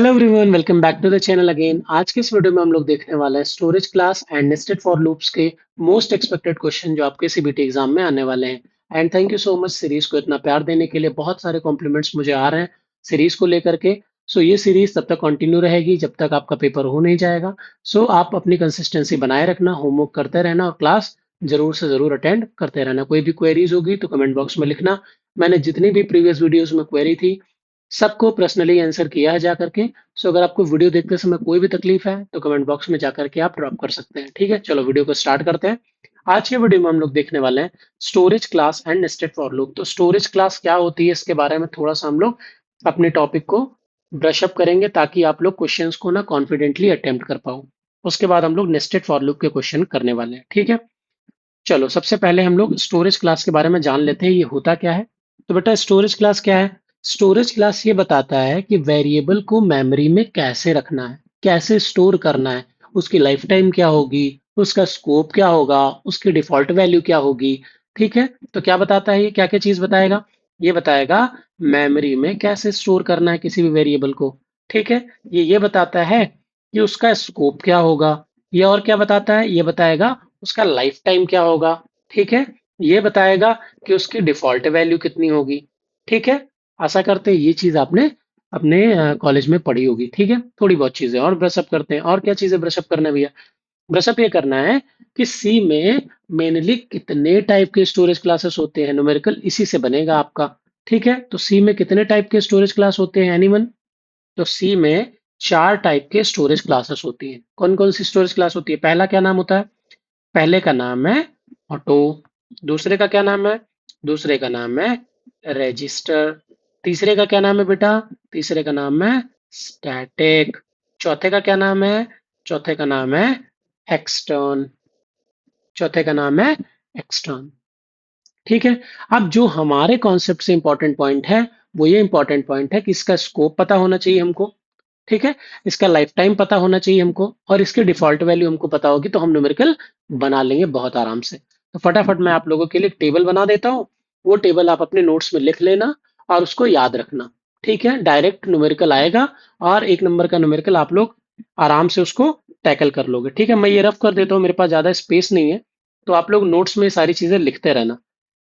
Hello everyone, welcome back to the channel again. आज के इस वीडियो में हम लोग देखने वाले हैं storage class and nested for loops के मोस्ट एक्सपेक्टेड क्वेश्चन जो आपके सीबीटी एग्जाम में आने वाले हैं। And thank you so much series को इतना प्यार देने के लिए। बहुत सारे कॉम्प्लीमेंट्स मुझे आ रहे हैं सीरीज को लेकर के। सो ये सीरीज तब तक कंटिन्यू रहेगी जब तक आपका पेपर हो नहीं जाएगा। सो आप अपनी कंसिस्टेंसी बनाए रखना, होमवर्क करते रहना और क्लास जरूर से जरूर अटेंड करते रहना। कोई भी क्वेरीज होगी तो कमेंट बॉक्स में लिखना। मैंने जितनी भी प्रीवियस वीडियोस में क्वेरी थी सबको पर्सनली आंसर किया है जा करके। सो अगर आपको वीडियो देखते समय कोई भी तकलीफ है तो कमेंट बॉक्स में जा करके आप ड्रॉप कर सकते हैं। ठीक है, चलो वीडियो को स्टार्ट करते हैं। आज के वीडियो में हम लोग देखने वाले हैं storage class and nested for loop. तो स्टोरेज क्लास क्या होती है इसके बारे में थोड़ा सा हम लोग अपने टॉपिक को ब्रश अप करेंगे ताकि आप लोग क्वेश्चंस को ना कॉन्फिडेंटली अटेम्प्ट कर पाओ। उसके बाद हम लोग नेस्टेड फॉर लूप के क्वेश्चन करने वाले हैं। ठीक है, चलो सबसे पहले हम लोग स्टोरेज क्लास के बारे में जान लेते हैं ये होता क्या है। तो बेटा स्टोरेज क्लास क्या है? स्टोरेज क्लास ये बताता है कि वेरिएबल को मेमोरी में कैसे रखना है, कैसे स्टोर करना है, उसकी लाइफ टाइम क्या होगी, उसका स्कोप क्या होगा, उसकी डिफॉल्ट वैल्यू क्या होगी। ठीक है, तो क्या बताता है ये, क्या क्या चीज बताएगा? ये बताएगा मेमोरी में कैसे स्टोर करना है किसी भी वेरिएबल को। ठीक है, ये बताता है कि उसका स्कोप क्या होगा। ये और क्या बताता है? ये बताएगा उसका लाइफ टाइम क्या होगा। ठीक है, ये बताएगा कि उसकी डिफॉल्ट वैल्यू कितनी होगी। ठीक है, आशा करते हैं ये चीज आपने अपने कॉलेज में पढ़ी होगी। ठीक है, थोड़ी बहुत चीजें और ब्रशअप करते हैं। और क्या चीजें ब्रशअप करना है भैया? ब्रशअप ये करना है कि सी में मेनली कितने टाइप के स्टोरेज क्लासेस होते हैं। न्यूमेरिकल इसी से बनेगा आपका। ठीक है, तो सी में कितने टाइप के स्टोरेज क्लास होते हैं एनीवन? तो सी में चार टाइप के स्टोरेज क्लासेस होती हैं। कौन कौन सी स्टोरेज क्लास होती है? पहला क्या नाम होता है? पहले का नाम है ऑटो। दूसरे का क्या नाम है? दूसरे का नाम है रजिस्टर। तीसरे का क्या नाम है बेटा? तीसरे का नाम है स्टैटिक। चौथे का क्या नाम है? चौथे का नाम है एक्सटर्न। चौथे का नाम है एक्सटर्न। ठीक है, अब जो हमारे कॉन्सेप्ट से इंपॉर्टेंट पॉइंट है वो ये इंपॉर्टेंट पॉइंट है कि इसका स्कोप पता होना चाहिए हमको। ठीक है, इसका लाइफ टाइम पता होना चाहिए हमको और इसकी डिफॉल्ट वैल्यू हमको पता होगी तो हम न्यूमेरिकल बना लेंगे बहुत आराम से। तो फटाफट मैं आप लोगों के लिए एक टेबल बना देता हूँ। वो टेबल आप अपने नोट्स में लिख लेना और उसको याद रखना। ठीक है, डायरेक्ट न्यूमेरिकल आएगा और एक नंबर का न्यूमेरिकल आप लोग आराम से उसको टैकल कर लोगे। ठीक है, मैं ये रफ कर देता हूँ, मेरे पास ज्यादा स्पेस नहीं है। तो आप लोग नोट्स में ये सारी चीजें लिखते रहना।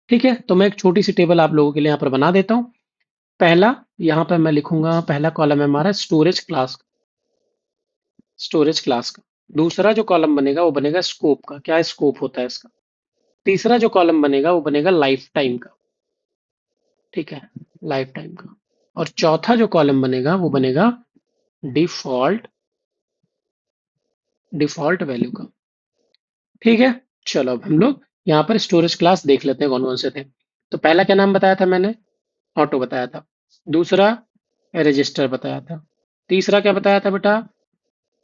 ठीक है, तो मैं एक छोटी सी टेबल आप लोगों के लिए यहाँ पर बना देता हूँ। पहला, यहाँ पर मैं लिखूंगा, पहला कॉलम है हमारा स्टोरेज क्लास। स्टोरेज क्लास का। दूसरा जो कॉलम बनेगा वो बनेगा स्कोप का, क्या स्कोप होता है इसका। तीसरा जो कॉलम बनेगा वो बनेगा लाइफ टाइम का। ठीक है, लाइफ टाइम का। और चौथा जो कॉलम बनेगा वो बनेगा डिफॉल्ट डिफॉल्ट वैल्यू का। ठीक है, चलो अब हम लोग यहाँ पर स्टोरेज क्लास देख लेते हैं कौन कौन से थे। तो पहला क्या नाम बताया था मैंने? ऑटो बताया था। दूसरा रजिस्टर बताया था। तीसरा क्या बताया था बेटा?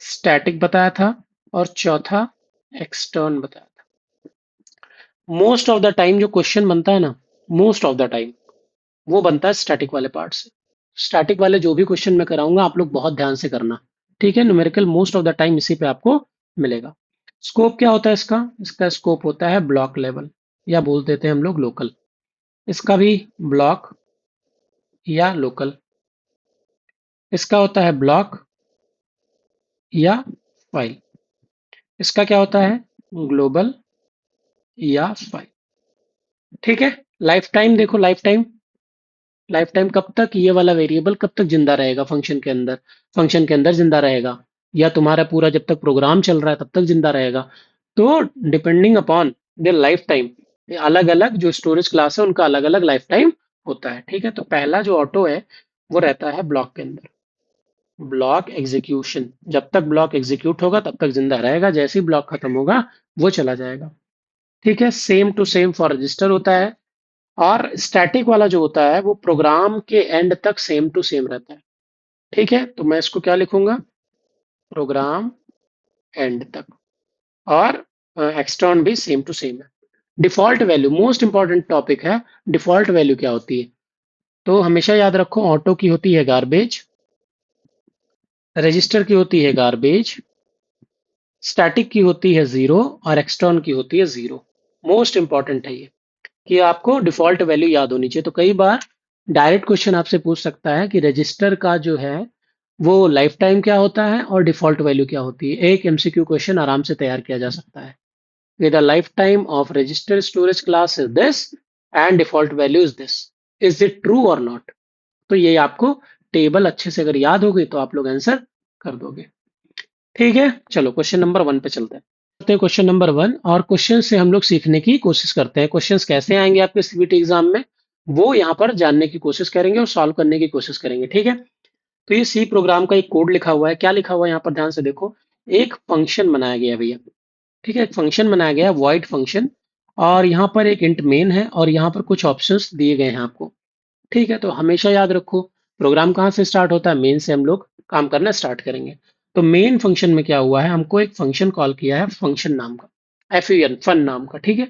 स्टैटिक बताया था। और चौथा एक्सटर्न बताया था। मोस्ट ऑफ द टाइम जो क्वेश्चन बनता है ना, मोस्ट ऑफ द टाइम वो बनता है स्टैटिक वाले पार्ट से। स्टैटिक वाले जो भी क्वेश्चन मैं कराऊंगा आप लोग बहुत ध्यान से करना। ठीक है, numerical most of the time इसी पे आपको मिलेगा। स्कोप क्या होता है इसका? इसका स्कोप होता है ब्लॉक लेवल, या बोल देते हैं हम लोग लोकल। इसका भी ब्लॉक या लोकल। इसका होता है ब्लॉक या फाइल। इसका क्या होता है? ग्लोबल या फाइल। ठीक है, लाइफ टाइम देखो, लाइफ टाइम। लाइफ टाइम कब तक ये वाला वेरिएबल कब तक जिंदा रहेगा फंक्शन के अंदर? फंक्शन के अंदर जिंदा रहेगा या तुम्हारा पूरा जब तक प्रोग्राम चल रहा है तब तक जिंदा रहेगा। तो depending upon the life time, अलग अलग जो स्टोरेज क्लास है उनका अलग अलग लाइफ टाइम होता है। ठीक है, तो पहला जो ऑटो है वो रहता है ब्लॉक के अंदर। ब्लॉक एग्जीक्यूशन, जब तक ब्लॉक एग्जीक्यूट होगा तब तक जिंदा रहेगा, जैसे ही ब्लॉक खत्म होगा वो चला जाएगा। ठीक है, same to same for register होता है। और स्टैटिक वाला जो होता है वो प्रोग्राम के एंड तक सेम टू सेम रहता है। ठीक है, तो मैं इसको क्या लिखूंगा? प्रोग्राम एंड तक। और एक्सटर्न भी सेम टू सेम है। Default value most important topic है। डिफॉल्ट वैल्यू क्या होती है? तो हमेशा याद रखो, ऑटो की होती है गार्बेज, रजिस्टर की होती है गार्बेज, स्टैटिक की होती है जीरो और एक्सटर्न की होती है जीरो। मोस्ट इंपॉर्टेंट है ये कि आपको डिफॉल्ट वैल्यू याद होनी चाहिए। तो कई बार डायरेक्ट क्वेश्चन आपसे पूछ सकता है कि रजिस्टर का जो है वो लाइफ टाइम क्या होता है और डिफॉल्ट वैल्यू क्या होती है। एक एमसीक्यू क्वेश्चन आराम से तैयार किया जा सकता है with a lifetime of registered storage class is this and default value is this, is it true or not। तो ये आपको टेबल अच्छे से अगर याद हो गई तो आप लोग आंसर कर दोगे। ठीक है, चलो क्वेश्चन नंबर वन पे चलते हैं। क्वेश्चन नंबर वन, और क्वेश्चन से हम लोग सीखने की कोशिश करते हैं। क्वेश्चंस कैसे आएंगे आपके सीबीटी एग्जाम में, वो यहाँ पर जानने की कोशिश करेंगे और सॉल्व करने की कोशिश करेंगे। ठीक है, तो ये सी प्रोग्राम का एक कोड लिखा हुआ है। क्या लिखा हुआ है यहाँ पर, ध्यान से देखो। एक फंक्शन बनाया गया है भैया। ठीक है, एक फंक्शन बनाया गया है, वॉइड फंक्शन। और यहाँ पर एक इंट मेन है और यहाँ पर कुछ ऑप्शंस दिए गए हैं आपको। ठीक है, तो हमेशा याद रखो, प्रोग्राम कहाँ से स्टार्ट होता है, मेन से हम लोग काम करना स्टार्ट करेंगे। तो मेन फंक्शन में क्या हुआ है, हमको एक फंक्शन कॉल किया है फंक्शन नाम का, एफयूएन फन नाम का। ठीक है,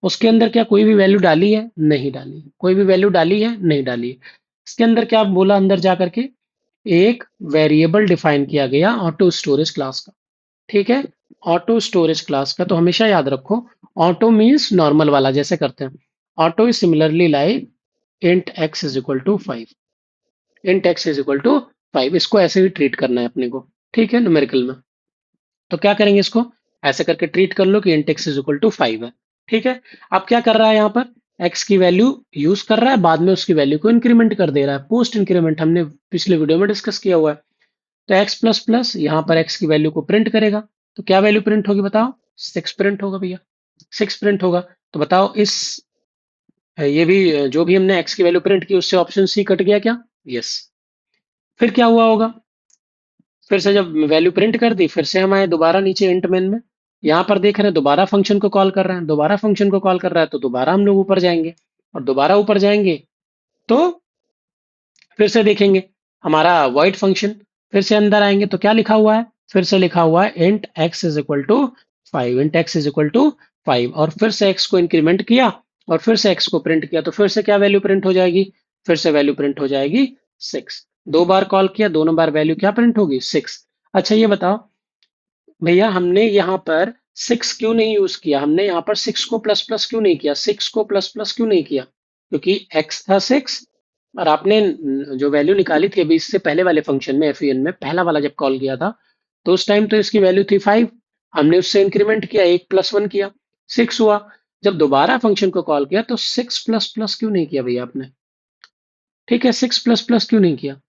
उसके अंदर क्या कोई भी वैल्यू डाली है, नहीं डाली। कोई भी वैल्यू डाली है, नहीं डाली। इसके अंदर क्या बोला, अंदर जा करके एक वेरिएबल डिफाइन किया गया ऑटो स्टोरेज क्लास का। ठीक है, ऑटो स्टोरेज क्लास का। तो हमेशा याद रखो, ऑटो मीन्स नॉर्मल वाला जैसे करते हैं। Auto is similarly like int x is equal to 5। Int x is equal to 5, इसको ऐसे ही ट्रीट करना है अपने को। ठीक है, न्यूमेरिकल में। तो क्या करेंगे, इसको ऐसे करके ट्रीट कर लो कि int x is equal to 5 है। ठीक है, अब क्या कर रहा है यहाँ पर, एक्स की वैल्यू यूज कर रहा है, बाद में उसकी वैल्यू को इंक्रीमेंट कर दे रहा है, पोस्ट इंक्रीमेंट हमने पिछले वीडियो में डिस्कस किया हुआ है। तो एक्स प्लस प्लस यहाँ पर एक्स की वैल्यू को प्रिंट करेगा। तो क्या वैल्यू प्रिंट होगी बताओ, 6 प्रिंट होगा भैया, 6 प्रिंट होगा। तो बताओ इस ये भी जो भी हमने एक्स की वैल्यू प्रिंट की उससे ऑप्शन सी कट गया क्या, यस। फिर क्या हुआ होगा, फिर से जब वैल्यू प्रिंट कर दी, फिर से हम आए दोबारा नीचे इंट मेन में। यहाँ पर देख रहे हैं दोबारा फंक्शन को कॉल कर रहे हैं, दोबारा फंक्शन को कॉल कर रहा है, तो दोबारा हम लोग ऊपर जाएंगे। और दोबारा ऊपर जाएंगे तो फिर से देखेंगे हमारा वॉइड फंक्शन। फिर से अंदर आएंगे तो क्या लिखा हुआ है, फिर से लिखा हुआ है int x is equal to 5। Int x is equal to 5 और फिर से एक्स को इंक्रीमेंट किया और फिर से एक्स को प्रिंट किया। तो फिर से क्या वैल्यू प्रिंट हो जाएगी, फिर से वैल्यू प्रिंट हो जाएगी 6। दो बार कॉल किया, दोनों बार वैल्यू क्या प्रिंट होगी, 6। अच्छा ये बताओ भैया, हमने यहाँ पर 6 क्यों नहीं यूज किया, हमने यहाँ पर 6 को प्लस प्लस क्यों नहीं किया, 6 को प्लस प्लस क्यों नहीं किया, क्योंकि x था 6 और आपने जो वैल्यू निकाली थी अभी इससे पहले वाले फंक्शन में, एफईएन में पहला वाला जब कॉल किया था, तो उस टाइम तो इसकी वैल्यू थी 5। हमने उससे इंक्रीमेंट किया, एक प्लस वन किया, 6 हुआ। जब दोबारा फंक्शन को कॉल किया तो 6 प्लस प्लस क्यों नहीं किया भैया आपने। ठीक है, 6 प्लस प्लस क्यों नहीं किया,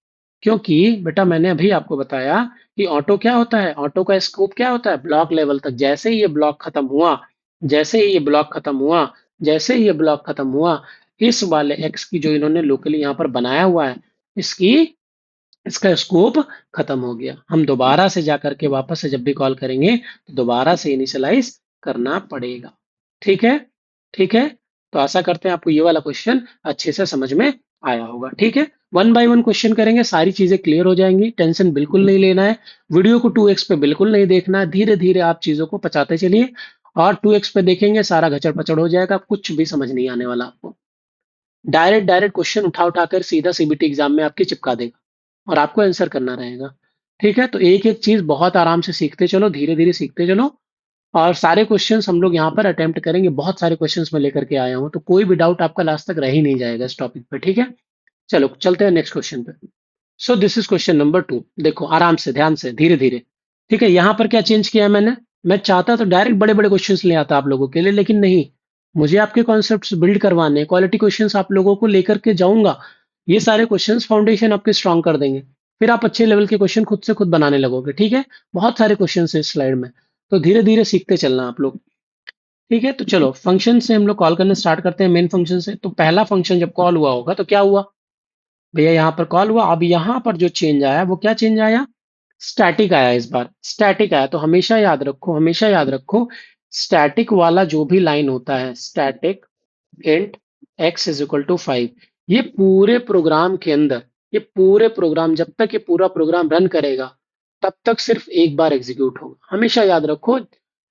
क्योंकि बेटा मैंने अभी आपको बताया कि ऑटो क्या होता है, ऑटो का स्कोप क्या होता है, ब्लॉक लेवल तक। जैसे ही ये ब्लॉक खत्म हुआ, जैसे ही ये ब्लॉक खत्म हुआ, जैसे ही ये ब्लॉक खत्म हुआ, इस वाले एक्स की जो इन्होंने लोकली यहाँ पर बनाया हुआ है, इसकी इसका स्कोप खत्म हो गया। हम दोबारा से जाकर के वापस से जब भी कॉल करेंगे तो दोबारा से इनिशियलाइज करना पड़ेगा। ठीक है, ठीक है। तो आशा करते हैं आपको ये वाला क्वेश्चन अच्छे से समझ में आया होगा। ठीक है, वन बाय वन क्वेश्चन करेंगे, सारी चीजें क्लियर हो जाएंगी, टेंशन बिल्कुल नहीं लेना है। वीडियो को 2x पे बिल्कुल नहीं देखना है, धीरे धीरे आप चीजों को पचाते चलिए। और 2x पे देखेंगे सारा घचड़ पचड़ हो जाएगा, कुछ भी समझ नहीं आने वाला आपको। डायरेक्ट डायरेक्ट क्वेश्चन उठा उठाकर सीधा सीबीटी एग्जाम में आपके चिपका देगा और आपको आंसर करना रहेगा। ठीक है, तो एक एक चीज बहुत आराम से सीखते चलो, धीरे धीरे सीखते चलो। और सारे क्वेश्चंस हम लोग यहाँ पर अटेम्प्ट करेंगे, बहुत सारे क्वेश्चंस मैं लेकर के आया हूँ, तो कोई भी डाउट आपका लास्ट तक रह ही नहीं जाएगा इस टॉपिक पे। ठीक है, चलो चलते हैं नेक्स्ट क्वेश्चन पे। So this is question number 2। देखो आराम से, ध्यान से, धीरे धीरे। ठीक है, यहाँ पर क्या चेंज किया है मैंने, मैं चाहता तो डायरेक्ट बड़े बड़े क्वेश्चंस ले आता आप लोगों के लिए, लेकिन नहीं, मुझे आपके कॉन्सेप्ट्स बिल्ड करवाने, क्वालिटी क्वेश्चंस आप लोगों को लेकर के जाऊंगा। ये सारे क्वेश्चंस फाउंडेशन आपके स्ट्रांग कर देंगे, फिर आप अच्छे लेवल के क्वेश्चन खुद से खुद बनाने लगोगे। ठीक है, बहुत सारे क्वेश्चन है इस स्लाइड में, तो धीरे धीरे सीखते चलना आप लोग। ठीक है, तो चलो फंक्शन से हम लोग कॉल करना स्टार्ट करते हैं, मेन फंक्शन से। तो पहला फंक्शन जब कॉल हुआ होगा तो क्या हुआ भैया, यहाँ पर कॉल हुआ। अब यहाँ पर जो चेंज आया वो क्या चेंज आया, स्टैटिक आया। इस बार स्टैटिक आया, तो हमेशा याद रखो, हमेशा याद रखो, स्टैटिक वाला जो भी लाइन होता है, static int x is equal to 5, ये पूरे प्रोग्राम के अंदर, ये पूरे प्रोग्राम, जब तक ये पूरा प्रोग्राम रन करेगा तब तक सिर्फ एक बार एग्जीक्यूट होगा। हमेशा याद रखो,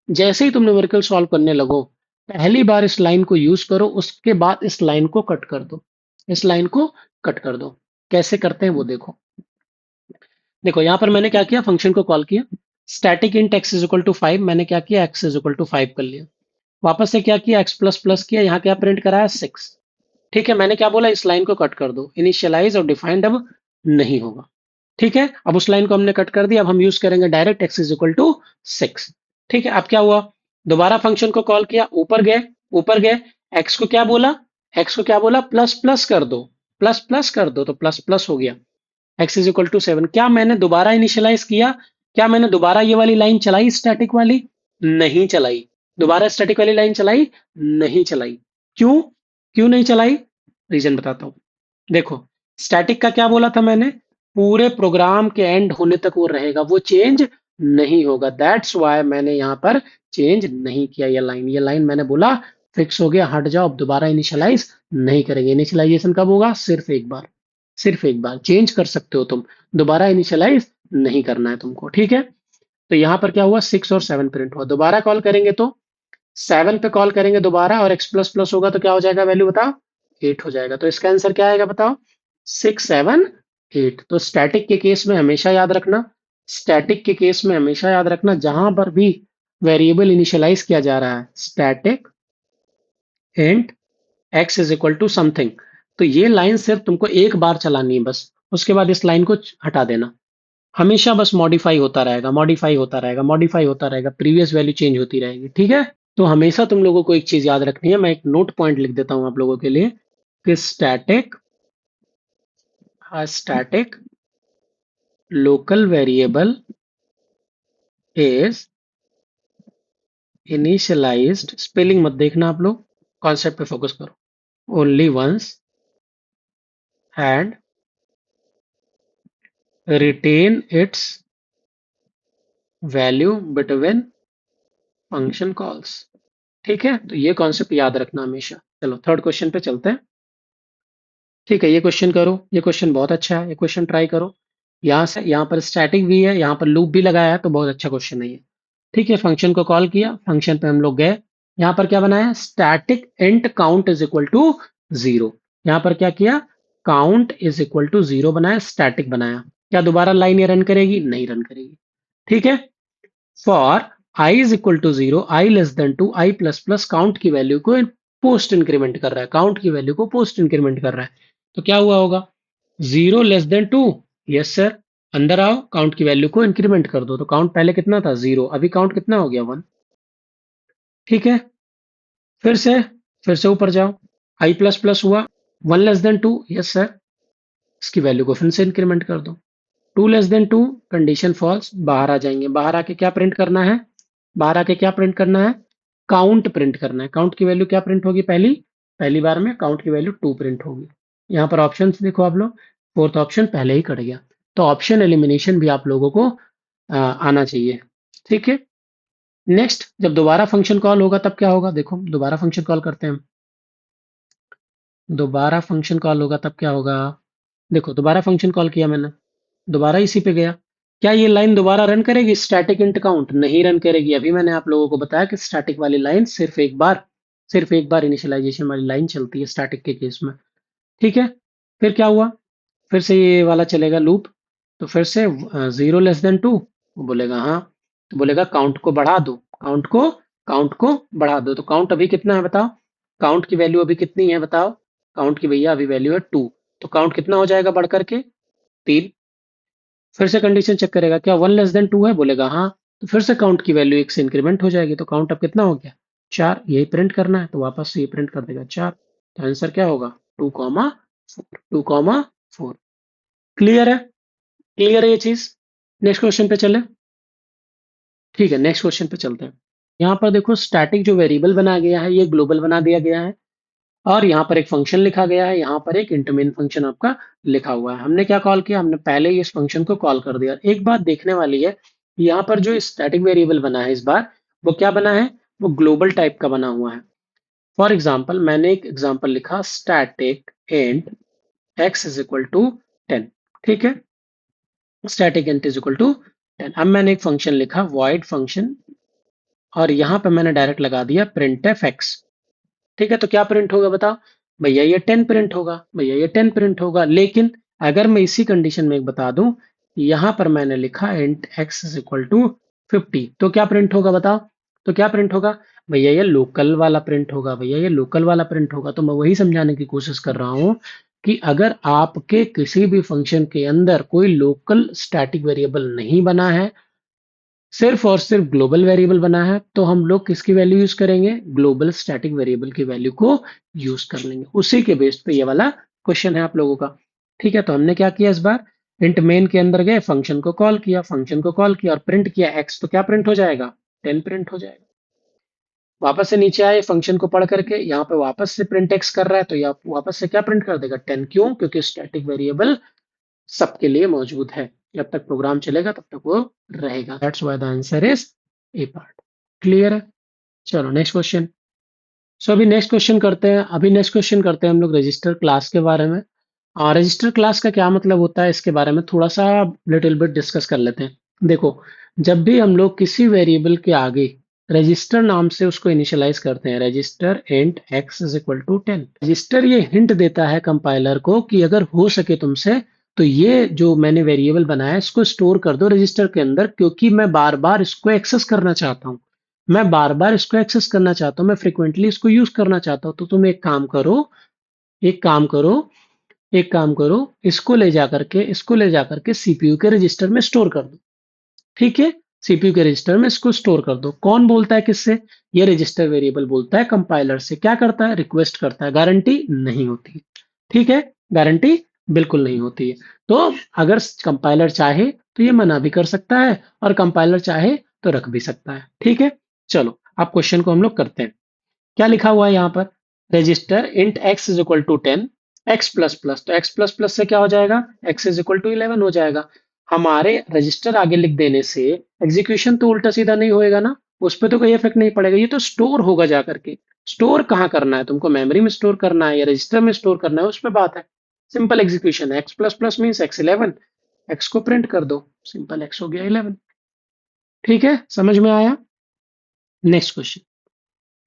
जैसे ही तुम न्यूमेरिकल सॉल्व करने लगो, पहली बार इस लाइन को यूज करो, उसके बाद इस लाइन को कट कर दो, इस लाइन को कट कर दो। कैसे करते हैं वो देखो। देखो यहाँ पर मैंने क्या किया, फंक्शन को कॉल किया, static int x is equal to 5, मैंने क्या किया, एक्स इज इक्वल टू 5 कर लिया। वापस से क्या किया, एक्स प्लस प्लस किया, यहाँ क्या प्रिंट कराया, 6। ठीक है, मैंने क्या बोला, इस लाइन को कट कर दो, इनिशियलाइज और डिफाइंड अब नहीं होगा। ठीक है, अब उस लाइन को हमने कट कर दिया। अब हम यूज करेंगे direct x is equal to 6। ठीक है, अब क्या हुआ, दोबारा फंक्शन को कॉल किया, ऊपर गए, x को क्या बोला, प्लस प्लस कर दो, तो प्लस प्लस हो गया, x इज इक्वल टू 7। क्या मैंने दोबारा इनिशियलाइज किया, क्या मैंने दोबारा ये वाली लाइन चलाई स्टैटिक वाली, नहीं चलाई, दोबारा स्टैटिक वाली लाइन चलाई, नहीं चलाई। क्यों, क्यों नहीं चलाई, रीजन बताता हूं। देखो, स्टैटिक का क्या बोला था मैंने, पूरे प्रोग्राम के एंड होने तक वो रहेगा, वो चेंज नहीं होगा। दैट्स वाई मैंने यहाँ पर चेंज नहीं किया। ये लाइन मैंने बोला फिक्स हो गया, हट जाओ, अब दोबारा इनिशियलाइज नहीं करेंगे। इनिशियलाइजेशन कब होगा, सिर्फ एक बार, सिर्फ एक बार चेंज कर सकते हो तुम, दोबारा इनिशियलाइज नहीं करना है तुमको। ठीक है, तो यहां पर क्या हुआ, 6 और 7 प्रिंट हुआ। दोबारा कॉल करेंगे तो 7 पे कॉल करेंगे दोबारा, और x प्लस प्लस होगा तो क्या हो जाएगा, वैल्यू बताओ, 8 हो जाएगा। तो इसका आंसर क्या आएगा बताओ, 6 7 8। तो स्टैटिक के केस में हमेशा याद रखना, स्टैटिक के केस में हमेशा याद रखना, जहां पर भी वेरिएबल इनिशियलाइज किया जा रहा है, static int x is equal to something, तो ये लाइन सिर्फ तुमको एक बार चलानी है बस, उसके बाद इस लाइन को हटा देना। हमेशा बस मॉडिफाई होता रहेगा, मॉडिफाई होता रहेगा, मॉडिफाई होता रहेगा, प्रीवियस वैल्यू चेंज होती रहेगी। ठीक है, तो हमेशा तुम लोगों को एक चीज याद रखनी है, मैं एक नोट पॉइंट लिख देता हूं आप लोगों के लिए, कि static local variable is initialized, spelling मत देखना आप लोग, कॉन्सेप्ट पे फोकस करो, only once and retain its value between function calls. ठीक है, तो ये कॉन्सेप्ट याद रखना हमेशा। चलो थर्ड क्वेश्चन पे चलते हैं। ठीक है, ये क्वेश्चन करो, ये क्वेश्चन बहुत अच्छा है, ये क्वेश्चन ट्राई करो। यहाँ से, यहाँ पर स्टैटिक भी है, यहाँ पर लूप भी लगाया है, तो बहुत अच्छा क्वेश्चन है ये। ठीक है, फंक्शन को कॉल किया, फंक्शन पे हम लोग गए, यहाँ पर क्या बनाया, static int count is equal to 0। यहाँ पर क्या किया, काउंट इज इक्वल टू 0 बनाया, स्टैटिक बनाया। क्या दोबारा लाइन ये रन करेगी, नहीं रन करेगी। ठीक है, for i is equal to 0, i less than 2, i plus plus, count की वैल्यू को पोस्ट इंक्रीमेंट कर रहा है, काउंट की वैल्यू को पोस्ट इंक्रीमेंट कर रहा है। तो क्या हुआ होगा, 0 <2, यस सर, अंदर आओ, काउंट की वैल्यू को इंक्रीमेंट कर दो। तो काउंट पहले कितना था, 0, अभी काउंट कितना हो गया, 1। ठीक है, फिर से फिर से ऊपर जाओ, आई प्लस प्लस हुआ, 1 <2, यस सर, इसकी वैल्यू को फिर से इंक्रीमेंट कर दो। 2 <2, कंडीशन फॉल्स, बाहर आ जाएंगे, बाहर आके क्या प्रिंट करना है, बाहर आके क्या प्रिंट करना है, काउंट प्रिंट करना है। काउंट की वैल्यू क्या प्रिंट होगी, पहली पहली बार में काउंट की वैल्यू 2 प्रिंट होगी। यहाँ पर ऑप्शन देखो आप लोग, फोर्थ ऑप्शन पहले ही कट गया, तो ऑप्शन एलिमिनेशन भी आप लोगों को आना चाहिए। ठीक है, नेक्स्ट, जब दोबारा फंक्शन कॉल होगा तब क्या होगा, देखो दोबारा फंक्शन कॉल करते हैं हम, दोबारा फंक्शन कॉल होगा तब क्या होगा, देखो दोबारा फंक्शन कॉल किया मैंने, दोबारा इसी पे गया, क्या ये लाइन दोबारा रन करेगी, स्टैटिक इंट काउंट नहीं रन करेगी। अभी मैंने आप लोगों को बताया कि स्टैटिक वाली लाइन सिर्फ एक बार इनिशियलाइजेशन वाली लाइन चलती है स्टैटिक के केस में। ठीक है, फिर क्या हुआ, फिर से ये वाला चलेगा लूप, तो फिर से 0 <2, वो बोलेगा हाँ, तो बोलेगा काउंट को बढ़ा दो, काउंट को बढ़ा दो। तो काउंट अभी कितना है बताओ, काउंट की वैल्यू अभी कितनी है बताओ, काउंट की भैया अभी वैल्यू है 2, तो काउंट कितना हो जाएगा बढ़ करके, 3। फिर से कंडीशन चेक करेगा, क्या 1 <2 है, बोलेगा हाँ, तो फिर से काउंट की वैल्यू 1 से इंक्रीमेंट हो जाएगी, तो काउंट अब कितना हो गया, 4। यही प्रिंट करना है तो वापस से ये प्रिंट कर देगा 4। तो आंसर क्या होगा, 2 4, 2 4। क्लियर है, क्लियर है ये चीज। नेक्स्ट क्वेश्चन पे चले। ठीक है, नेक्स्ट क्वेश्चन पे चलते हैं। यहाँ पर देखो, स्टैटिक जो वेरिएबल बना गया है ये ग्लोबल बना दिया गया है, और यहाँ पर एक फंक्शन लिखा गया है, यहाँ पर एक इंटरमेन फंक्शन आपका लिखा हुआ है। हमने क्या कॉल किया, हमने पहले ही इस फंक्शन को कॉल कर दिया। एक बात देखने वाली है, यहाँ पर जो स्टैटिक वेरिएबल बना है इस बार, वो क्या बना है, वो ग्लोबल टाइप का बना हुआ है। फॉर एग्जाम्पल, मैंने एक एग्जाम्पल लिखा, static int x is equal to 10। ठीक है, static int is equal to 10। अब मैंने एक फंक्शन लिखा, वॉइड फंक्शन, और यहाँ पे मैंने डायरेक्ट लगा दिया प्रिंट एफ एक्स। ठीक है, तो क्या प्रिंट होगा बताओ, भैया ये 10 प्रिंट होगा, भैया ये 10 प्रिंट होगा। लेकिन अगर मैं इसी कंडीशन में एक बता दूं, यहां पर मैंने लिखा int x is equal to 50, तो क्या प्रिंट होगा बताओ, तो क्या प्रिंट होगा, भैया ये लोकल वाला प्रिंट होगा, भैया ये लोकल वाला प्रिंट होगा। तो मैं वही समझाने की कोशिश कर रहा हूँ कि अगर आपके किसी भी फंक्शन के अंदर कोई लोकल स्टैटिक वेरिएबल नहीं बना है, सिर्फ और सिर्फ ग्लोबल वेरिएबल बना है, तो हम लोग किसकी वैल्यू यूज करेंगे? ग्लोबल स्टैटिक वेरिएबल की वैल्यू को यूज कर लेंगे। उसी के बेस पे ये वाला क्वेश्चन है आप लोगों का। ठीक है, तो हमने क्या किया इस बार? इंट मेन के अंदर गए, फंक्शन को कॉल किया और प्रिंट किया एक्स, तो क्या प्रिंट हो जाएगा? 10 प्रिंट हो जाएगा। वापस से नीचे आए, फंक्शन को पढ़ करके यहाँ पे वापस से प्रिंट एक्स कर रहा है, तो यहाँ वापस से क्या प्रिंट कर देगा? 10। क्यों? क्योंकि स्टैटिक वेरिएबल सबके लिए मौजूद है। जब तक प्रोग्राम चलेगा तब तक वो रहेगा। That's why the answer is a part. Clear है? चलो नेक्स्ट क्वेश्चन। सो अभी नेक्स्ट क्वेश्चन करते हैं हम लोग रजिस्टर क्लास के बारे में। रजिस्टर क्लास का क्या मतलब होता है, इसके बारे में थोड़ा सा लिटिल बिट डिस्कस कर लेते हैं। देखो, जब भी हम लोग किसी वेरिएबल के आगे रजिस्टर नाम से उसको इनिशियलाइज करते हैं, register int x is equal to 10, register ये हिंट देता है कंपाइलर को कि अगर हो सके तुमसे तो ये जो मैंने वेरिएबल बनाया है इसको स्टोर कर दो रजिस्टर के अंदर, क्योंकि मैं बार बार इसको एक्सेस करना चाहता हूँ। मैं फ्रिक्वेंटली इसको यूज करना चाहता हूँ। तो तुम एक काम करो एक काम करो, इसको ले जा करके सीपीयू के रजिस्टर में स्टोर कर दो। ठीक है, सीपीयू के रजिस्टर में इसको स्टोर कर दो। कौन बोलता है किससे? ये रजिस्टर वेरिएबल बोलता है कंपाइलर से। क्या करता है? रिक्वेस्ट करता है। गारंटी नहीं होती। ठीक है, गारंटी बिल्कुल नहीं होती है। तो अगर कंपाइलर चाहे तो ये मना भी कर सकता है, और कंपाइलर चाहे तो रख भी सकता है। ठीक है, चलो अब क्वेश्चन को हम लोग करते हैं। क्या लिखा हुआ है यहाँ पर? Register int x is equal to 10 x plus plus, तो एक्स प्लस प्लस से क्या हो जाएगा? एक्स इज इक्वल टू 11 हो जाएगा। हमारे रजिस्टर आगे लिख देने से एग्जीक्यूशन तो उल्टा सीधा नहीं होएगा ना, उस पर तो कोई इफेक्ट नहीं पड़ेगा। ये तो स्टोर होगा जा करके। स्टोर कहाँ करना है तुमको? मेमोरी में स्टोर करना है या रजिस्टर में स्टोर करना है, उस पर बात है। सिंपल एग्जीक्यूशन है। X plus plus means x 11, x को प्रिंट कर दो, सिंपल एक्स हो गया 11। ठीक है, समझ में आया? Next question.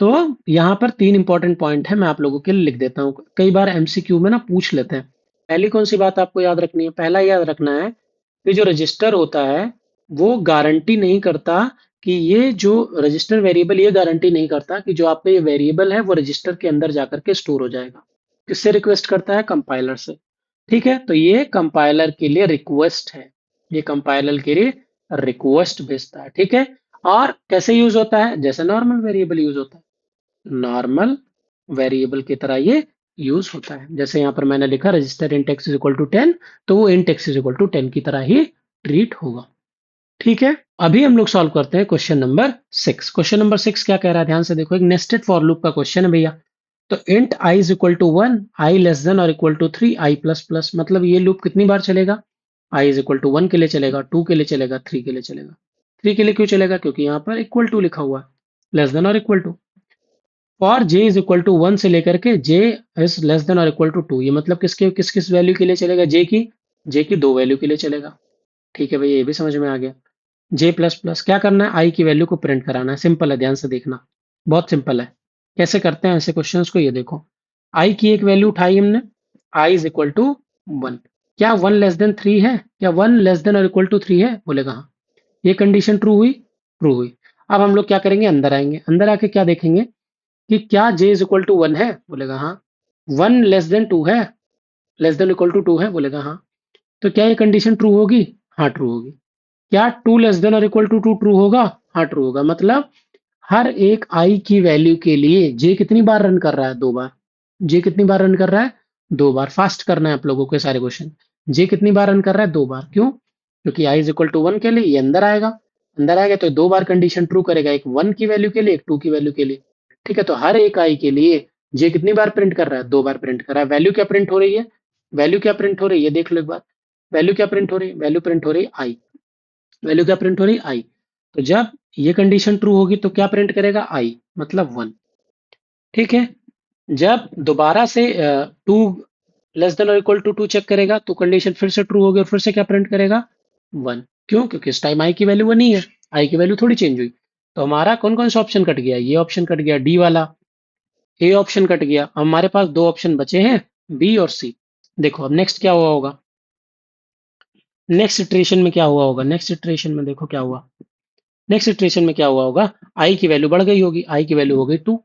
तो यहाँ पर तीन इंपॉर्टेंट पॉइंट है, मैं आप लोगों के लिए लिख देता हूँ। कई बार एमसीक्यू में ना पूछ लेते हैं। पहली कौन सी बात आपको याद रखनी है? पहला याद रखना है कि जो रजिस्टर होता है वो गारंटी नहीं करता कि ये जो रजिस्टर वेरिएबल ये गारंटी नहीं करता कि जो आपका ये वेरिएबल है वो रजिस्टर के अंदर जाकर के स्टोर हो जाएगा। किससे रिक्वेस्ट करता है? कंपाइलर से। ठीक है, तो ये कंपाइलर के लिए रिक्वेस्ट है। ये कंपाइलर के लिए रिक्वेस्ट भेजता है। ठीक है, और कैसे यूज होता है? जैसे नॉर्मल वेरिएबल यूज होता है, नॉर्मल वेरिएबल की तरह ये यूज होता है। जैसे यहाँ पर मैंने लिखा register int x is equal to 10, तो वो int x is equal to 10 की तरह ही ट्रीट होगा। ठीक है, अभी हम लोग सॉल्व करते हैं क्वेश्चन नंबर 6। क्वेश्चन नंबर 6 क्या कह रहा है? ध्यान से देखो, एक नेस्टेड फॉर लूप का क्वेश्चन है भैया। तो int I is equal to 1, I less than और equal to 3, I plus plus, मतलब ये लूप कितनी बार चलेगा? आई इज इक्वल टू 1 के लिए चलेगा, 2 के लिए चलेगा, 3 के लिए चलेगा। 3 के लिए क्यों चलेगा? क्योंकि यहाँ पर इक्वल टू लिखा हुआ है, लेस देन और इक्वल टू। और j इज इक्वल टू 1 से लेकर के j इज लेस देन और इक्वल टू 2, ये मतलब किस किस वैल्यू के लिए चलेगा? j की दो वैल्यू के लिए चलेगा। ठीक है भैया, ये भी समझ में आ गया। j प्लस प्लस क्या करना है? i की वैल्यू को प्रिंट कराना है। सिंपल है, ध्यान से देखना, बहुत सिंपल है। कैसे करते हैं ऐसे क्वेश्चंस को? ये देखो, i की एक वैल्यू उठाई हमने, i इज इक्वल टू 1। क्या 1 लेस देन 3 है? क्या 1 लेस देन और इक्वल टू 3 है? बोलेगा हाँ। ये कंडीशन ट्रू हुई? ट्रू हुई। अब हम लोग क्या करेंगे? अंदर आएंगे, अंदर आके क्या देखेंगे कि क्या j इज इक्वल टू 1 है? बोलेगा हाँ। 1 लेस देन 2 है? लेस देन इक्वल टू 2 है? बोलेगा हाँ। तो क्या ये कंडीशन ट्रू होगी? हाँ ट्रू होगी। क्या 2 लेस देन और इक्वल टू 2 ट्रू होगा? हाँ ट्रू होगा। मतलब हर एक i की वैल्यू के लिए j कितनी बार रन कर रहा है? 2 बार। j कितनी बार रन कर रहा है? 2 बार। फास्ट करना है आप लोगों के सारे क्वेश्चन। j कितनी बार रन कर रहा है? 2 बार। क्यों? क्योंकि i इज इक्वल टू 1 के लिए ये अंदर आएगा, तो 2 बार कंडीशन ट्रू करेगा, एक 1 की वैल्यू के लिए, एक 2 की वैल्यू के लिए। ठीक है, तो हर एक i के लिए j कितनी बार प्रिंट कर रहा है? 2 बार प्रिंट कर रहा है। वैल्यू क्या प्रिंट हो रही है? वैल्यू क्या प्रिंट हो रही है? देख लो एक बार, वैल्यू क्या प्रिंट हो रही है? वैल्यू प्रिंट हो रही है i। वैल्यू क्या प्रिंट हो रही है? i। तो जब ये कंडीशन ट्रू होगी तो क्या प्रिंट करेगा? i, मतलब 1। ठीक है, जब दोबारा से 2 लेस देन और इक्वल टू 2 चेक करेगा तो कंडीशन फिर से ट्रू होगी और फिर से क्या प्रिंट करेगा? 1। क्यों? क्योंकि इस टाइम i की वैल्यू 1 ही है, i की वैल्यू थोड़ी चेंज हुई। तो हमारा कौन कौन सा ऑप्शन कट गया? ये ऑप्शन कट गया, डी वाला। ए ऑप्शन कट गया। अब हमारे पास दो ऑप्शन बचे हैं, बी और सी। देखो अब नेक्स्ट क्या हुआ होगा? नेक्स्ट इटरेशन में क्या हुआ होगा? नेक्स्ट इटरेशन में देखो क्या हुआ। नेक्स्ट इटरेशन में क्या हुआ होगा? आई की वैल्यू बढ़ गई होगी, आई की वैल्यू हो गई 2।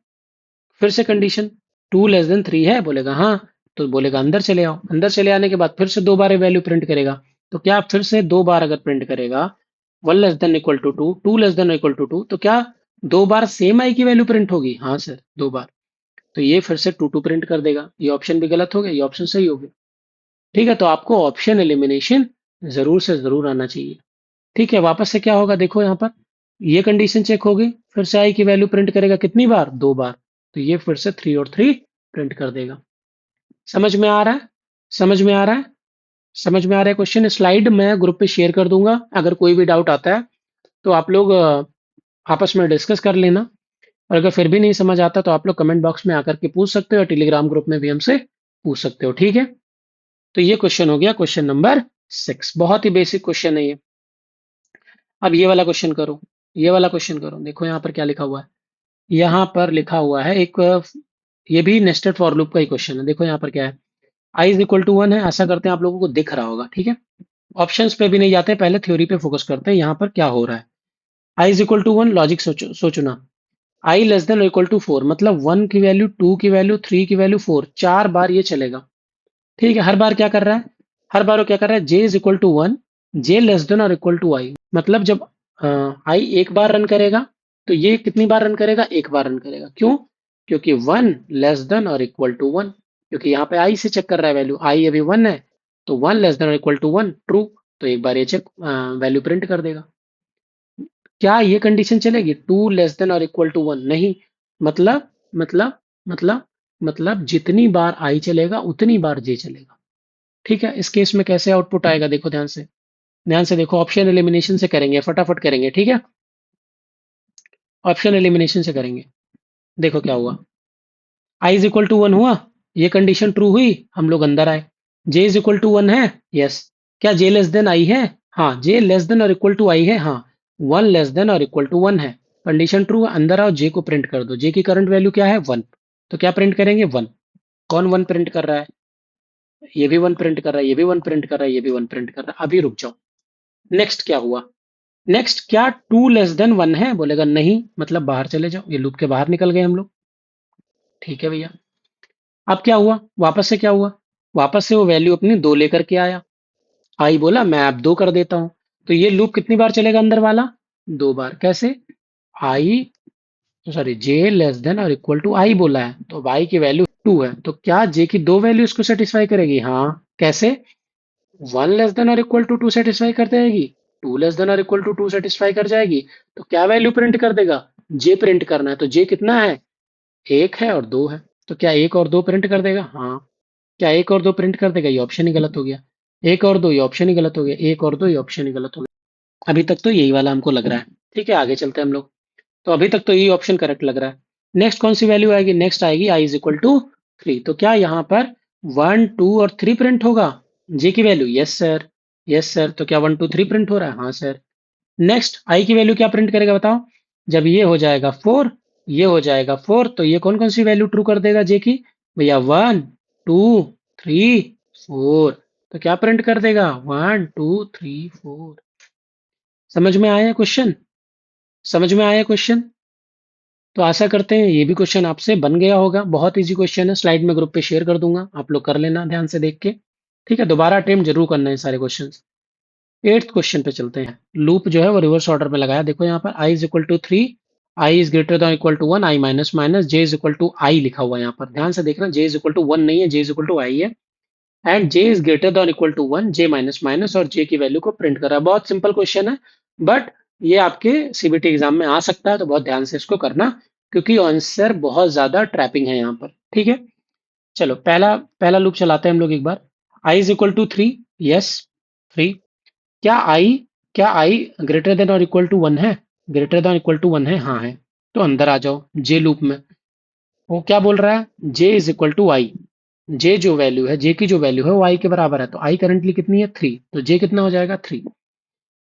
फिर से कंडीशन 2 लेस देन 3 है? बोलेगा हाँ। तो बोलेगा अंदर चले आओ, अंदर चले आने के बाद फिर से दो बार वैल्यू प्रिंट करेगा। तो क्या फिर से दो बार अगर प्रिंट करेगा, one less than equal to two, two less than equal to two, तो क्या दो बार सेम आई की वैल्यू प्रिंट होगी? हाँ सर, दो बार। तो ये फिर से टू टू प्रिंट कर देगा। ये ऑप्शन भी गलत हो गया, ये ऑप्शन सही हो गया। ठीक है, तो आपको ऑप्शन एलिमिनेशन जरूर से जरूर आना चाहिए। ठीक है, वापस से क्या होगा देखो यहाँ पर, ये कंडीशन चेक होगी, फिर से आई की वैल्यू प्रिंट करेगा कितनी बार? दो बार। तो ये फिर से थ्री और थ्री प्रिंट कर देगा। समझ में आ रहा है? समझ में आ रहा है? समझ में आ रहा है क्वेश्चन? स्लाइड मैं ग्रुप पे शेयर कर दूंगा, अगर कोई भी डाउट आता है तो आप लोग आपस में डिस्कस कर लेना। और अगर फिर भी नहीं समझ आता तो आप लोग कमेंट बॉक्स में आकर के पूछ सकते हो, टेलीग्राम ग्रुप में भी हमसे पूछ सकते हो। ठीक है, तो ये क्वेश्चन हो गया क्वेश्चन नंबर 6। बहुत ही बेसिक क्वेश्चन है ये। अब ये वाला क्वेश्चन करो, ये वाला क्वेश्चन करो। देखो यहाँ पर क्या लिखा हुआ है। यहाँ पर लिखा हुआ है एक ये भी नेस्टेड फॉर लूप का ही क्वेश्चन है। देखो यहाँ पर क्या है, I is equal to one है, ऐसा करते हैं, आप लोगों को दिख रहा होगा। ठीक है, ऑप्शंस पे भी नहीं जाते, पहले थ्योरी पे फोकस करते हैं। यहाँ पर क्या हो रहा है, I is equal to one, logic सोचो ना। I less than equal to four, मतलब वन की वैल्यू, टू की वैल्यू, थ्री की वैल्यू, फोर, चार बार ये चलेगा। ठीक है, हर बार क्या कर रहा है, हर बार वो क्या कर रहा है, J is equal to one, J less than और इक्वल टू आई। मतलब जब आई एक बार रन करेगा तो ये कितनी बार रन करेगा? एक बार रन करेगा। क्यों? क्योंकि वन लेस देन और इक्वल टू वन, क्योंकि यहाँ पे आई से चेक कर रहा है वैल्यू, आई अभी वन है, तो वन लेस देन और इक्वल टू वन, ट्रू। तो एक बार ये चेक वैल्यू प्रिंट कर देगा। क्या ये कंडीशन चलेगी, टू लेस देन और इक्वल टू वन? नहीं। मतलब मतलब मतलब मतलब जितनी बार आई चलेगा उतनी बार जे चलेगा। ठीक है, इस केस में कैसे आउटपुट आएगा देखो ध्यान से, ध्यान से देखो। ऑप्शन एलिमिनेशन से करेंगे, फटाफट करेंगे। ठीक है, ऑप्शन एलिमिनेशन से करेंगे। देखो क्या हुआ, आई इज इक्वल टू वन हुआ, ये कंडीशन ट्रू हुई, हम लोग अंदर आए। जे इज इक्वल टू वन है, यस। क्या जे लेस देन आई है? हाँ, जे लेस देन और इक्वल टू आई है, हाँ। वन लेस देन और इक्वल टू वन है, कंडीशन ट्रू है। अंदर आओ, जे को प्रिंट कर दो। जे की करंट वैल्यू क्या है? वन। तो क्या प्रिंट करेंगे? वन। कौन वन प्रिंट कर रहा है? ये भी वन प्रिंट कर रहा है, ये भी वन प्रिंट कर रहा है, ये भी वन प्रिंट कर रहा है। अभी रुक जाओ, नेक्स्ट क्या हुआ, नेक्स्ट क्या टू लेस देन वन है? बोलेगा नहीं, मतलब बाहर चले जाओ, ये लूप के बाहर निकल गए हम लोग। ठीक है भैया, अब क्या हुआ, वापस से क्या हुआ, वापस से वो वैल्यू अपनी दो लेकर के आया। आई बोला मैं अब दो कर देता हूं। तो ये लूप कितनी बार चलेगा अंदर वाला? दो बार। कैसे? आई, सॉरी, जे लेस देन और इक्वल टू आई बोला है, तो आई की वैल्यू टू है, तो क्या जे की दो वैल्यू इसको सेटिस्फाई करेगी? हाँ। कैसे? वन लेस देन और इक्वल टू टू सेटिस्फाई कर देगी, टू लेस देन और इक्वल टू टू सेटिस्फाई कर जाएगी। तो क्या वैल्यू प्रिंट कर देगा? जे प्रिंट करना है, तो जे कितना है? एक है और दो है, तो क्या एक और दो प्रिंट कर देगा? हाँ। क्या एक और दो प्रिंट कर देगा? ये ऑप्शन ही गलत हो गया। एक और दो, ये ऑप्शन ही गलत हो गया। एक और दो, ये ऑप्शन ही गलत हो गया। अभी तक तो यही वाला हमको लग रहा है। ठीक है, आगे चलते हैं हम लोग। तो अभी तक तो यही ऑप्शन करेक्ट लग रहा है। नेक्स्ट कौन सी वैल्यू आएगी? नेक्स्ट आएगी आई इज इक्वल टू थ्री। तो क्या यहाँ पर वन टू और थ्री प्रिंट होगा? जे की value, yes sir, yes sir. तो क्या वन टू थ्री प्रिंट हो रहा है? हाँ सर। नेक्स्ट आई की वैल्यू क्या प्रिंट करेगा बताओ? जब ये हो जाएगा फोर, ये हो जाएगा फोर, तो ये कौन कौन सी वैल्यू ट्रू कर देगा जे की? भैया वन, टू, थ्री, फोर। तो क्या प्रिंट कर देगा? One two three four. समझ में आया क्वेश्चन? समझ में आया क्वेश्चन? तो आशा करते हैं ये भी क्वेश्चन आपसे बन गया होगा। बहुत इजी क्वेश्चन है, स्लाइड में ग्रुप पे शेयर कर दूंगा, आप लोग कर लेना ध्यान से देख के। ठीक है, दोबारा अटेम्प्ट जरूर करना है सारे क्वेश्चंस। एट्थ क्वेश्चन पे चलते हैं। लूप जो है वो रिवर्स ऑर्डर में लगाया। देखो यहाँ पर I is equal to three, I is greater than equal to one, I minus minus, J is equal to I लिखा हुआ है। यहाँ पर ध्यान से देखना, J is equal to one नहीं है, J is equal to I है। And J is greater than equal to one, J minus minus, और जे की वैल्यू को प्रिंट कर रहा है। बहुत सिंपल क्वेश्चन है, बट ये आपके सीबीटी एग्जाम में आ सकता है, तो बहुत ध्यान से इसको करना, क्योंकि आंसर बहुत ज्यादा ट्रैपिंग है यहाँ पर। ठीक है, चलो पहला पहला लूप चलाते हैं हम लोग एक बार। I is equal to three, yes, three. क्या आई, क्या आई ग्रेटर देन और इक्वल टू वन है? Greater than equal to one है, हाँ है। तो अंदर आ जाओ जे लूप में। वो क्या बोल रहा है? जे इज इक्वल टू आई। जे जो वैल्यू है, जे की जो वैल्यू है वो आई के बराबर है, तो आई करंटली कितनी है? थ्री। तो जे कितना हो जाएगा? थ्री।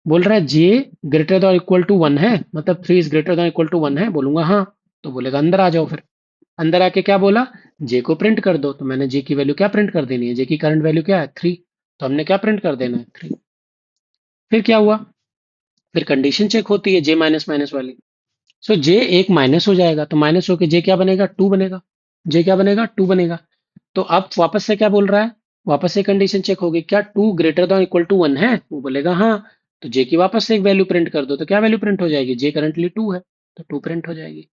बोल रहा है J greater than equal to one है, मतलब three is greater than equal to one है। बोलूंगा हाँ, तो बोलेगा अंदर आ जाओ फिर। अंदर आके क्या बोला? जे को प्रिंट कर दो। तो मैंने जे की वैल्यू क्या प्रिंट कर देनी है? जे की करंट वैल्यू क्या है? थ्री। तो हमने क्या प्रिंट कर देना है? थ्री। फिर क्या हुआ? फिर कंडीशन चेक होती है जे माइनस माइनस वाली। सो जे एक माइनस हो जाएगा, तो माइनस होके जे क्या बनेगा? टू बनेगा। जे क्या बनेगा? टू बनेगा। तो अब वापस से क्या बोल रहा है, वापस से कंडीशन चेक होगी, क्या two greater than equal to one है, वो बोलेगा हाँ। तो जे की वापस से एक वैल्यू प्रिंट कर दो, तो क्या वैल्यू प्रिंट हो जाएगी, जे करंटली टू है, तो टू प्रिंट हो जाएगी।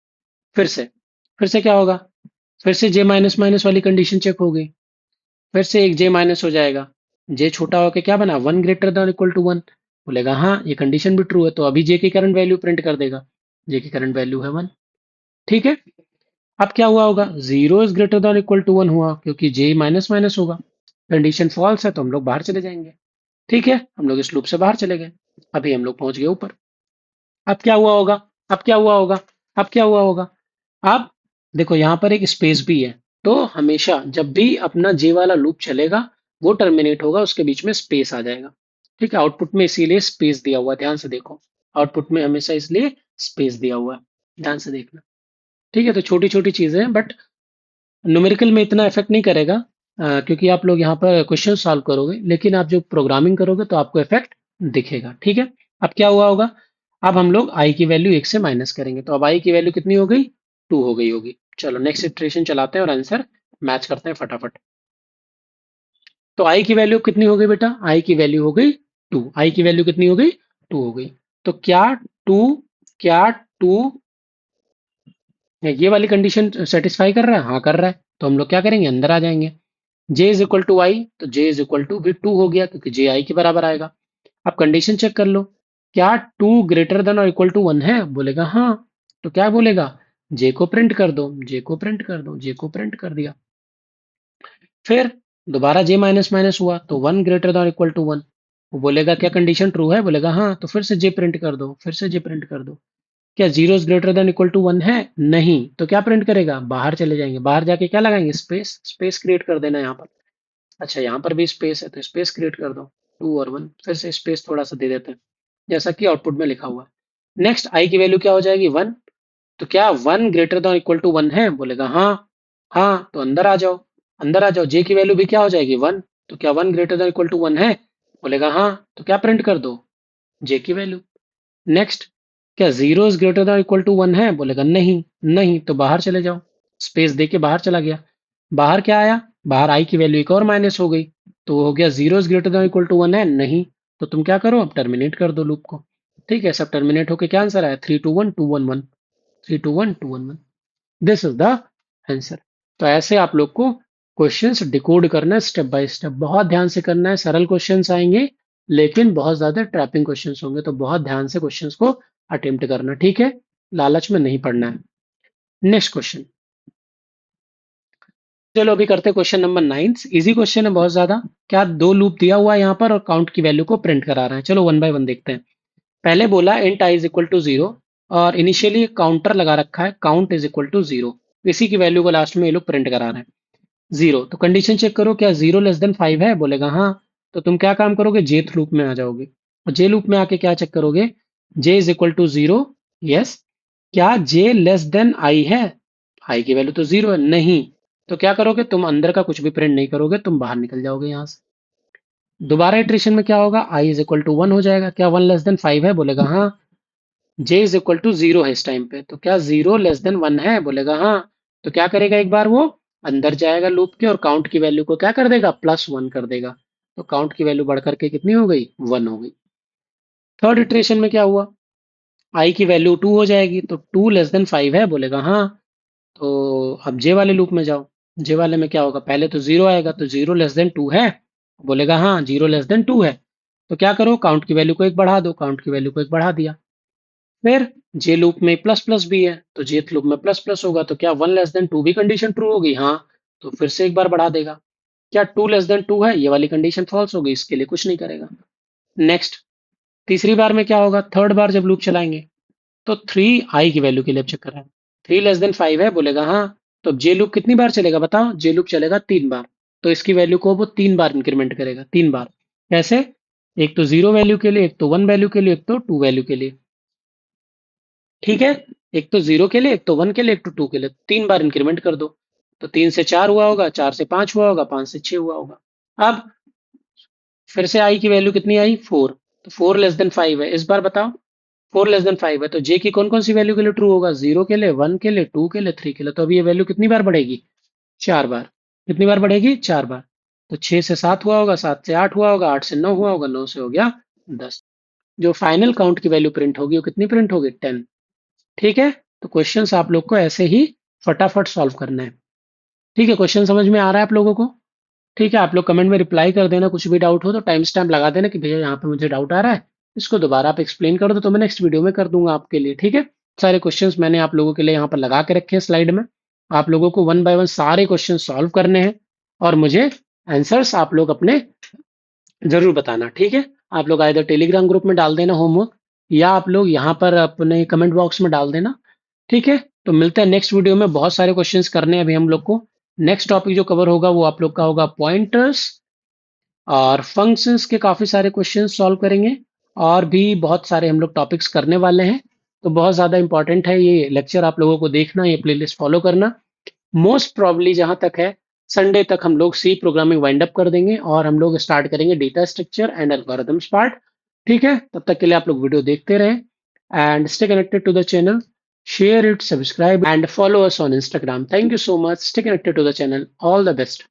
फिर से फिर से क्या होगा, फिर से जे माइनस माइनस वाली कंडीशन चेक होगी, फिर से एक जे माइनस हो जाएगा, जे छोटा होकर क्या बना, one greater than equal to one, बोलेगा हाँ ये कंडीशन भी ट्रू है, तो अभी जे की करंट वैल्यू प्रिंट कर देगा, जे की करंट वैल्यू है वन। ठीक है, अब क्या हुआ होगा, zero is greater than equal to one हुआ, क्योंकि जे माइनस माइनस होगा, कंडीशन फॉल्स है तो हम लोग बाहर चले जाएंगे। ठीक है, हम लोग इस लूप से बाहर चले गए, अभी हम लोग पहुंच गए ऊपर। अब क्या हुआ होगा, अब क्या हुआ होगा, अब क्या हुआ होगा, अब देखो यहाँ पर एक स्पेस भी है, तो हमेशा जब भी अपना जे वाला लूप चलेगा, वो टर्मिनेट होगा, उसके बीच में स्पेस आ जाएगा। ठीक है, आउटपुट में इसीलिए स्पेस दिया हुआ है, ध्यान से देखो, आउटपुट में हमेशा इसलिए स्पेस दिया हुआ है, ध्यान से देखना। ठीक है, तो छोटी छोटी चीजें हैं, बट न्यूमेरिकल में इतना इफेक्ट नहीं करेगा, क्योंकि आप लोग यहाँ पर क्वेश्चन सॉल्व करोगे, लेकिन आप जो प्रोग्रामिंग करोगे तो आपको इफेक्ट दिखेगा। ठीक है, अब क्या हुआ होगा, अब हम लोग आई की वैल्यू एक से माइनस करेंगे, तो अब आई की वैल्यू कितनी हो गई, टू हो गई होगी। चलो नेक्स्ट इटरेशन चलाते हैं और आंसर मैच करते हैं फटाफट। तो आई की वैल्यू कितनी हो गई बेटा, आई की वैल्यू हो गई टू, आई की वैल्यू कितनी हो गई, टू हो गई। तो टू क्या टू ये वाली कंडीशन सेटिस्फाई कर रहा है, हाँ कर रहा है, तो हम लोग क्या करेंगे, अंदर आ जाएंगे। जे इज इक्वल टू आई, तो जे इज इक्वल टू भी टू हो गया, क्योंकि जे आई के बराबर आएगा। अब कंडीशन चेक कर लो, क्या टू ग्रेटर देन और इक्वल टू वन है, बोलेगा हाँ, तो क्या बोलेगा, जे को प्रिंट कर दो, जे को प्रिंट कर दो, जे को प्रिंट कर दिया। फिर दोबारा जे माइनस माइनस हुआ, तो one greater than equal to one, वो बोलेगा क्या कंडीशन ट्रू है, बोलेगा हाँ, तो फिर से जे प्रिंट कर दो, फिर से जे प्रिंट कर दो। क्या zero is greater than equal to one है, नहीं, तो क्या प्रिंट करेगा, बाहर चले जाएंगे, बाहर जाके क्या लगाएंगे, स्पेस, स्पेस क्रिएट कर देना यहाँ पर। अच्छा यहाँ पर भी स्पेस है, तो स्पेस क्रिएट कर दो, टू और वन, फिर से स्पेस थोड़ा सा दे देते हैं, जैसा कि आउटपुट में लिखा हुआ है। नेक्स्ट आई की वैल्यू क्या हो जाएगी, वन, तो क्या one greater than equal to one है, बोलेगा हाँ, हाँ तो अंदर आ जाओ, अंदर आ जाओ, जे की वैल्यू भी क्या हो जाएगी, वन, तो क्या one greater than equal to one है, बोलेगा हाँ, तो क्या प्रिंट कर दो, जे की वैल्यू। नेक्स्ट, क्या zero is greater than equal to one है, बोलेगा नहीं, नहीं तो बाहर चले जाओ, स्पेस दे के बाहर चला गया, बाहर क्या आया, बाहर आई की वैल्यू एक और माइनस हो गई, तो हो गया zero is greater than equal to one है, नहीं, तो तुम क्या करो, अब टर्मिनेट कर दो लूप को। ठीक है, सब टर्मिनेट होके क्या आंसर आया, three two one two one one, three two one two one one, this is the answer. तो ऐसे आप लोग को क्वेश्चंस डिकोड करना है स्टेप बाय स्टेप, बहुत ध्यान से करना है, सरल क्वेश्चंस आएंगे, लेकिन बहुत ज्यादा ट्रैपिंग क्वेश्चंस होंगे, तो बहुत ध्यान से क्वेश्चंस को अटेम्प्ट करना, ठीक है, लालच में नहीं पड़ना है। नेक्स्ट क्वेश्चन, चलो अभी करते हैं question number nine, easy question है बहुत ज्यादा। क्या दो लूप दिया हुआ है यहाँ पर और काउंट की वैल्यू को प्रिंट करा रहा है, चलो वन बाय वन देखते हैं। पहले बोला int I is equal to zero, और इनिशियली काउंटर लगा रखा है, count is equal to zero, इसी की वैल्यू को लास्ट में ये लोग प्रिंट करा रहे हैं, जीरो, तो कंडीशन चेक करो, क्या जीरो लेस देन फाइव है, बोलेगा हाँ, तो तुम क्या काम करोगे, जेथ लूप में आ जाओगे, और जे लूप में आके क्या चेक करोगे, J is equal to zero, yes, क्या जे लेस देन आई है, आई की वैल्यू तो जीरो है, नहीं, तो क्या करोगे, तुम अंदर का कुछ भी प्रिंट नहीं करोगे, तुम बाहर निकल जाओगे यहाँ से। दोबारा इटरेशन में क्या होगा, आई इज इक्वल टू वन हो जाएगा, क्या वन लेस देन फाइव है, बोलेगा हाँ, जे इज इक्वल टू जीरो है इस टाइम पे, तो क्या जीरो लेस देन वन है, बोलेगा हाँ, तो क्या करेगा, एक बार वो अंदर जाएगा लूप के और काउंट की वैल्यू को क्या कर देगा, प्लस वन कर देगा, तो काउंट की वैल्यू बढ़ करके कितनी हो गई, वन हो गई। थर्ड इटरेशन में क्या हुआ, आई की वैल्यू टू हो जाएगी, तो टू लेस देन फाइव है, बोलेगा हाँ, तो अब जे वाले लूप में जाओ, जे वाले में क्या होगा, पहले तो जीरो आएगा, तो जीरो लेस देन टू है, बोलेगा हाँ जीरो लेस देन टू है, तो क्या करो, काउंट की वैल्यू को एक बढ़ा दो, काउंट की वैल्यू को एक बढ़ा दिया। फिर जे लूप में प्लस प्लस भी है, तो जेथ लूप में प्लस प्लस होगा, तो क्या वन लेस देन टू भी कंडीशन ट्रू होगी, हाँ, तो फिर से एक बार बढ़ा देगा। क्या टू लेस देन टू है, ये वाली कंडीशन फॉल्स होगी, इसके लिए कुछ नहीं करेगा। नेक्स्ट, तीसरी बार में क्या होगा, थर्ड बार जब लूप चलाएंगे, तो थ्री आई की वैल्यू के लिए चेक कर रहा है, थ्री लेस देन फाइव है, बोलेगा हाँ, तो जे लूप कितनी बार चलेगा बताओ, जे लूप चलेगा तीन बार, तो इसकी वैल्यू को वो तीन बार इंक्रीमेंट करेगा, तीन बार, कैसे, एक तो जीरो वैल्यू के लिए, एक तो वन वैल्यू के लिए, एक तो टू वैल्यू के लिए। ठीक है, एक तो जीरो के लिए, एक तो वन के लिए, एक तो टू के लिए, तीन बार इंक्रीमेंट कर दो, तो तीन से चार हुआ होगा, चार से पांच हुआ होगा, पांच से छह हुआ होगा। अब फिर से आई की वैल्यू कितनी आई, फोर, तो फोर लेस देन फाइव है, इस बार बताओ, फोर लेस देन फाइव है, तो जे की कौन कौन सी वैल्यू के लिए ट्रू होगा, जीरो के लिए, वन के लिए, टू के लिए, थ्री के लिए, तो अभी ये वैल्यू कितनी बार बढ़ेगी, चार बार। कितनी बार बढ़ेगी? 4 बार। तो 6 से 7 हुआ होगा, 7 से 8 हुआ होगा, 8 से 9 हुआ होगा, 9 से हो गया 10। जो फाइनल काउंट की वैल्यू प्रिंट होगी वो कितनी प्रिंट होगी? 10। ठीक है। तो क्वेश्चंस आप लोग को ऐसे ही फटाफट सॉल्व करना है। ठीक है, क्वेश्चन समझ में आ रहा है आप लोगों को? ठीक है, आप लोग कमेंट में रिप्लाई कर देना, कुछ भी डाउट हो तो टाइम स्टैम्प लगा देना कि भैया यहाँ पे मुझे डाउट आ रहा है, इसको दोबारा आप एक्सप्लेन कर दो तो मैं नेक्स्ट वीडियो में कर दूंगा आपके लिए। ठीक है। सारे क्वेश्चंस मैंने आप लोगों के लिए यहाँ पर लगा के रखे हैं स्लाइड में। आप लोगों को वन बाय वन सारे क्वेश्चन सॉल्व करने हैं और मुझे आंसर्स आप लोग अपने जरूर बताना। ठीक है। आप लोग आइधर टेलीग्राम ग्रुप में डाल देना होमवर्क, या आप लोग यहाँ पर अपने कमेंट बॉक्स में डाल देना। ठीक है। तो मिलते हैं नेक्स्ट वीडियो में, बहुत सारे क्वेश्चंस करने हैं अभी हम लोग को। नेक्स्ट टॉपिक जो कवर होगा वो आप लोग का होगा पॉइंटर्स और फंक्शंस के, काफी सारे क्वेश्चंस सॉल्व करेंगे। और भी बहुत सारे हम लोग टॉपिक्स करने वाले हैं। तो बहुत ज्यादा इंपॉर्टेंट है ये लेक्चर, आप लोगों को देखना, ये प्लेलिस्ट फॉलो करना। मोस्ट प्रॉब्ली जहां तक है, संडे तक हम लोग सी प्रोग्रामिंग वाइंड अप कर देंगे और हम लोग स्टार्ट करेंगे data structure and algorithms part. ठीक है, तब तक के लिए आप लोग वीडियो देखते रहें and stay connected to the channel, share it, subscribe and follow us on Instagram. Thank you so much, stay connected to the channel, all the best.